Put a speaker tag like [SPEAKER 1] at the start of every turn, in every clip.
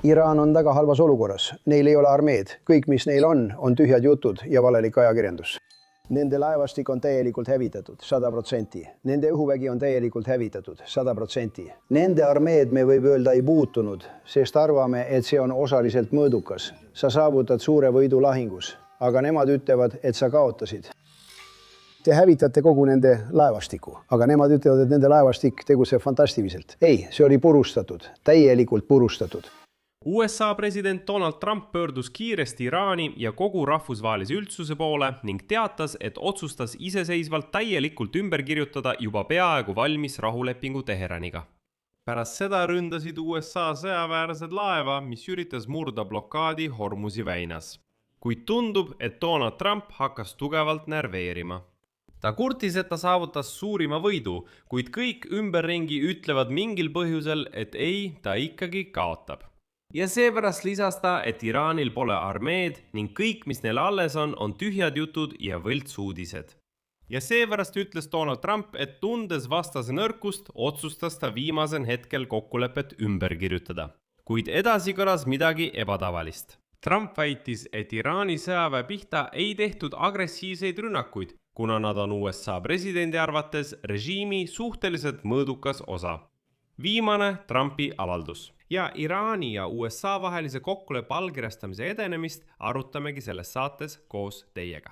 [SPEAKER 1] Iraan on väga halvas olukorras. Neil ei ole armeed. Kõik, mis neil on tühjad jutud ja valelik ajakirjandus. Nende laevastik on täielikult hävitatud, 100%. Nende õhuvägi on täielikult hävitatud, 100%. Nende armeed, me võib öelda, ei puutunud, sest arvame, et see on osaliselt mõõdukas. Sa saavutad suure võidu lahingus, aga nemad ütlevad, et sa kaotasid. Te hävitate kogu nende laevastiku, aga nemad ütlevad, et nende laevastik tegutseb fantastiliselt. Ei, see oli purustatud, täielikult purustatud.
[SPEAKER 2] USA president Donald Trump pöördus kiiresti Iraani ja kogu rahvusvahelise üldsuse poole ning teatas, et otsustas iseseisvalt täielikult ümber kirjutada juba peaaegu valmis rahulepingu Teheraniga. Pärast seda ründasid USA sõjaväelased laeva, mis üritas murda blokaadi Hormuzi väinas. Kuid tundub, et Donald Trump hakkas tugevalt närveerima. Ta kurtis, et ta saavutas suurima võidu, kuid kõik ümberringi ütlevad mingil põhjusel, et ei, ta ikkagi kaotab. Ja seepärast lisas ta, et Iraanil pole armeed ning kõik, mis neil alles on tühjad jutud ja võltsuudised. Ja seepärast ütles Donald Trump, et tundes vastase nõrkust, otsustas ta viimasel hetkel kokkulepet ümber kirjutada. Kuid edasi kõlas midagi ebatavalist. Trump väitis, et Iraani sõjaväe pihta ei tehtud agressiivseid rünnakuid, kuna nad on USA presidendi arvates režiimi suhteliselt mõõdukas osa. Viimane Trumpi avaldus. Ja Iraani ja USA vahelise kokkuleppe allkirjastamise edenemist arutamegi selles saates koos teiega.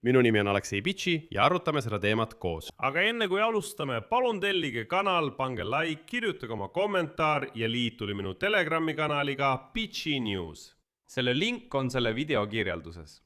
[SPEAKER 2] Minu nimi on Aleksei Bitši ja arutame seda teemat koos. Aga enne kui alustame, palun tellige kanal, pange like, kirjutage oma kommentaar ja liituge minu Telegrami kanaliga Bitši News. Selle link on selle video kirjelduses.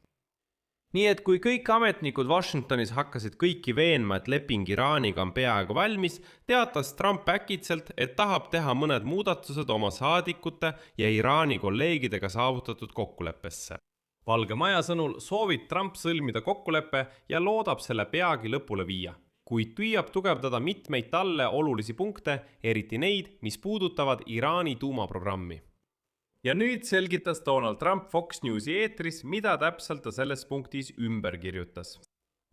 [SPEAKER 2] Nii et kui kõik ametnikud Washingtonis hakkasid kõiki veenma, et leping Iraaniga on peaaegu valmis, teatas Trump äkitselt, et tahab teha mõned muudatused oma saadikute ja Iraani kolleegidega saavutatud kokkuleppesse. Valge Maja sõnul soovib Trump sõlmida kokkuleppe ja loodab selle peagi lõpule viia, kuid püüab tugevdada mitmeid talle olulisi punkte, eriti neid, mis puudutavad Iraani tuumaprogrammi. Ja nüüd selgitas Donald Trump Fox Newsi eetris, mida täpselt ta selles punktis ümber kirjutas.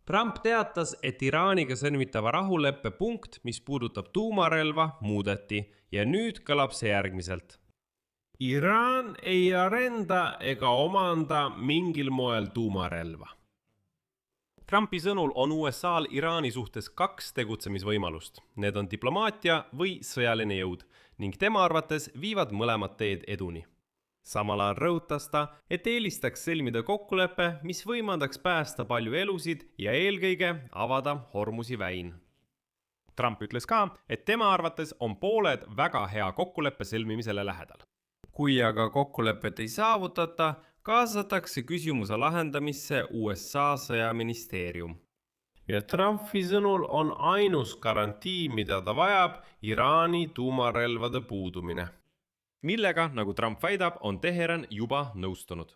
[SPEAKER 2] Trump teatas, et Iraaniga sõlmitava rahuleppe punkt, mis puudutab tuumarelva, muudeti ja nüüd kõlab see järgmiselt. Iraan ei arenda ega omanda mingil moel tuumarelva. Trumpi sõnul on USA'l Iraani suhtes 2 tegutsemisvõimalust. Need on diplomaatia või sõjaline jõud ning tema arvates viivad mõlemad teed eduni. Samal ajal rõhutas ta, et eelistaks sõlmida kokkuleppe, mis võimaldaks päästa palju elusid ja eelkõige avada Hormuzi väin. Trump ütles ka, et tema arvates on pooled väga hea kokkuleppe sõlmimisele lähedal. Kui aga kokkulepet ei saavutata, kaasatakse küsimuse lahendamisse USA sõjaministeerium. Ja Trumpi sõnul on ainus garantii, mida ta vajab, Iraani tuumarelvade puudumine. Millega, nagu Trump väidab, on Teheran juba nõustunud.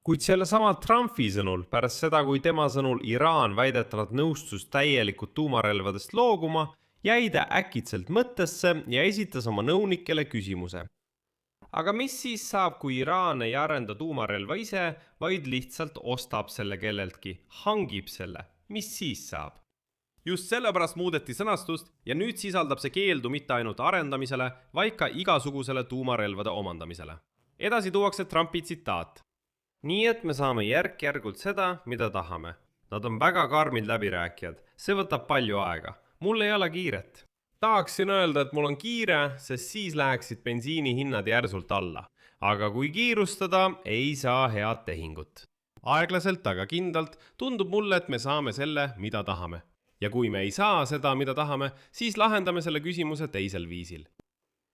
[SPEAKER 2] Kuid selle sama Trumpi sõnul, pärast seda, kui tema sõnul Iraan väidetavalt nõustus täielikult tuumarelvadest looguma, jäi ta äkitselt mõttesse ja esitas oma nõunikele küsimuse. Aga mis siis saab, kui Iraan ei arenda tuumarelva ise, vaid lihtsalt ostab selle kelleltki, hangib selle? Mis siis saab? Just sellepärast muudeti sõnastust ja nüüd sisaldab see keeldu mitte ainult arendamisele, vaid ka igasugusele tuumarelvade omandamisele. Edasi tuuakse Trumpi tsitaat. Nii et me saame järk-järgult seda, mida tahame. Nad on väga karmid läbirääkijad. See võtab palju aega. Mul ei ole kiiret. Tahaksin öelda, et mul on kiire, sest siis läheksid bensiini hinnad järsult alla. Aga kui kiirustada, ei saa head tehingut. Aeglaselt, aga kindlalt tundub mulle, et me saame selle, mida tahame. Ja kui me ei saa seda, mida tahame, siis lahendame selle küsimuse teisel viisil.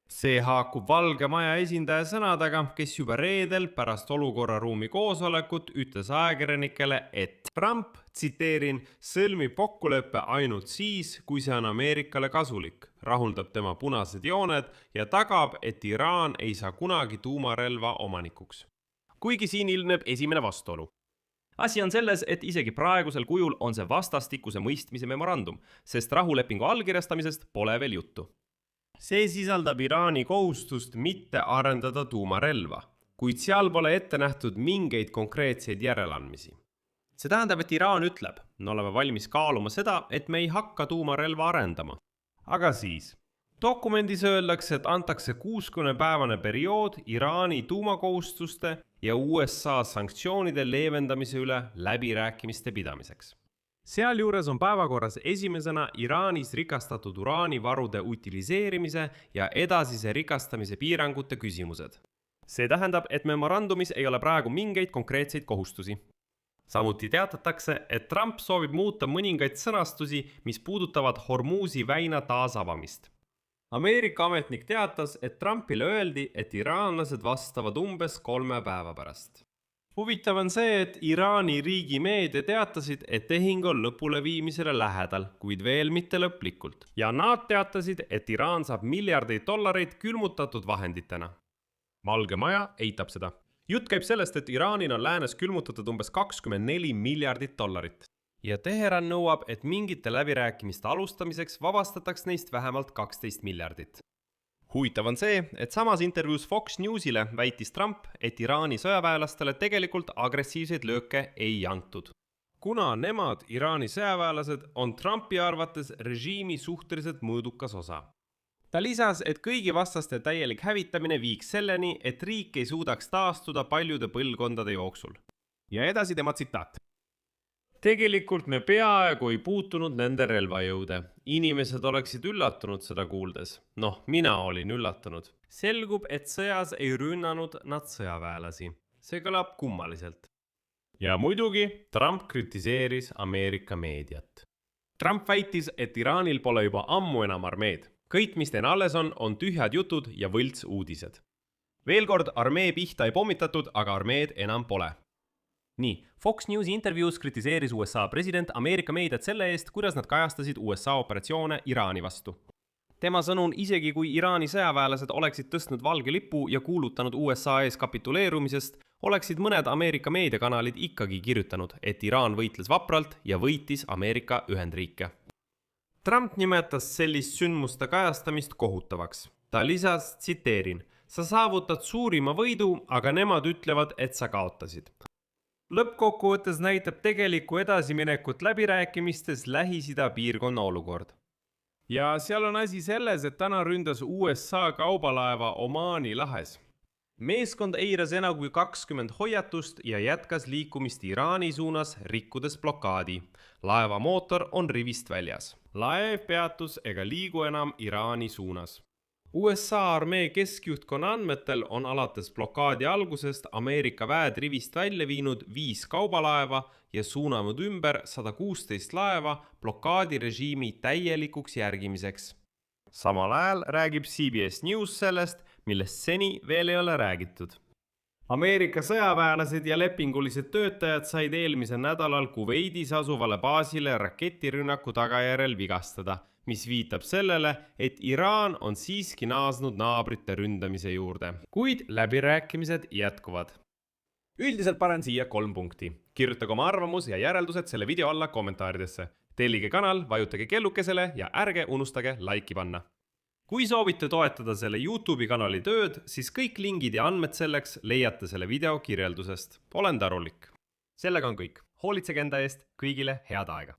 [SPEAKER 2] See haakub Valge Maja esindaja sõnadega, kes juba reedel pärast olukorraruumi koosolekut ütles ajakirjanikele, et Trump, tsiteerin, sõlmib kokkuleppe ainult siis, kui see on Ameerikale kasulik, rahuldab tema punased jooned ja tagab, et Iraan ei saa kunagi tuumarelva omanikuks. Kuigi siin ilmneb esimene vastuolu. Asi on selles, et isegi praegusel kujul on see vastastikuse mõistmise memorandum, sest rahulepingu allkirjastamisest pole veel juttu. See sisaldab Iraani kohustust mitte arendada tuumarelva, kuid seal pole ette nähtud mingeid konkreetseid järeleandmisi. See tähendab, et Iraan ütleb, me oleme valmis kaaluma seda, et me ei hakka tuumarelva arendama. Aga siis, Dokumendis öeldakse, et antakse 60-päevane periood Iraani tuumakohustuste ja USA sanktsioonide leevendamise üle läbirääkimiste pidamiseks. Sealjuures on päevakorras esimesena Iraanis rikastatud uraanivarude utiliseerimise ja edasise rikastamise piirangute küsimused. See tähendab, et memorandumis ei ole praegu mingeid konkreetseid kohustusi. Samuti teatatakse, et Trump soovib muuta mõningaid sõnastusi, mis puudutavad Hormuzi väina taasavamist. Ameerika ametnik teatas, et Trumpile öeldi, et iraanlased vastavad umbes 3 päeva pärast. Huvitav on see, et Iraani riigimeedia teatasid, et tehing on lõpule viimisele lähedal, kuid veel mitte lõplikult. Ja nad teatasid, et Iraan saab miljardeid dollareid külmutatud vahenditena. Valge Maja eitab seda. Jutt käib sellest, et Iraanil on läänes külmutatud umbes 24 miljardit dollarit. Ja Teheran nõuab, et mingite läbirääkimiste alustamiseks vabastataks neist vähemalt 12 miljardit. Huvitav on see, et samas intervjuus Fox Newsile väitis Trump, et Iraani sõjaväelastele tegelikult agressiivseid lööke ei antud. Kuna nemad, Iraani sõjaväelased, on Trumpi arvates režiimi suhteliselt mõõdukas osa. Ta lisas, et kõigi vastaste täielik hävitamine viiks selleni, et riik ei suudaks taastuda paljude põlvkondade jooksul. Ja edasi tema tsitaat. Tegelikult me peaaegu ei puutunud nende relvajõude. Inimesed oleksid üllatunud seda kuuldes. Mina olin üllatunud. Selgub, et sõjas ei rünnanud nad sõjaväelasi. See kõlab kummaliselt. Ja muidugi Trump kritiseeris Ameerika meediat. Trump väitis, et Iraanil pole juba ammu enam armeed. Kõik, mis neil alles on tühjad jutud ja võlts uudised. Veel kord, armee pihta ei pommitatud, aga armeed enam pole. Nii, Fox Newsi intervjuus kritiseeris USA president Ameerika meediat selle eest, kuidas nad kajastasid USA operatsioone Iraani vastu. Tema sõnul isegi kui Iraani sõjaväelased oleksid tõstnud valge lipu ja kuulutanud USA ees kapituleerumisest, oleksid mõned Ameerika meediakanalid ikkagi kirjutanud, et Iraan võitles vapralt ja võitis Ameerika Ühendriike. Trump nimetas sellist sündmuste kajastamist kohutavaks. Ta lisas, tsiteerin, sa saavutad suurima võidu, aga nemad ütlevad, et sa kaotasid. Lõppkokkuvõttes näitab tegelikku edasiminekut läbirääkimistes Lähis-Ida piirkonna olukord. Ja seal on asi selles, et täna ründas USA kaubalaeva Omaani lahes. Meeskond eiras enam kui 20 hoiatust ja jätkas liikumist Iraani suunas, rikkudes blokaadi. Laeva mootor on rivist väljas. Laev peatus ega liigu enam Iraani suunas. USA armee keskjuhtkonna andmetel on alates blokaadi algusest Ameerika väed rivist välja viinud 5 kaubalaeva ja suunanud ümber 116 laeva blokaadirežiimi täielikuks järgimiseks. Samal ajal räägib CBS News sellest, millest seni veel ei ole räägitud. Ameerika sõjaväelased ja lepingulised töötajad said eelmisel nädalal Kuveidis asuvale baasile raketirünnaku tagajärjel vigastada, mis viitab sellele, et Iraan on siiski naasnud naabrite ründamise juurde. Kuid läbirääkimised jätkuvad. Üldiselt panen siia 3 punkti. Kirjutage oma arvamus ja järeldused selle video alla kommentaaridesse. Tellige kanal, vajutage kellukesele ja ärge unustage laiki panna. Kui soovite toetada selle YouTube'i kanali tööd, siis kõik lingid ja andmed selleks leiate selle video kirjeldusest. Olen tänulik. Sellega on kõik. Hoolitsege enda eest, kõigile head aega.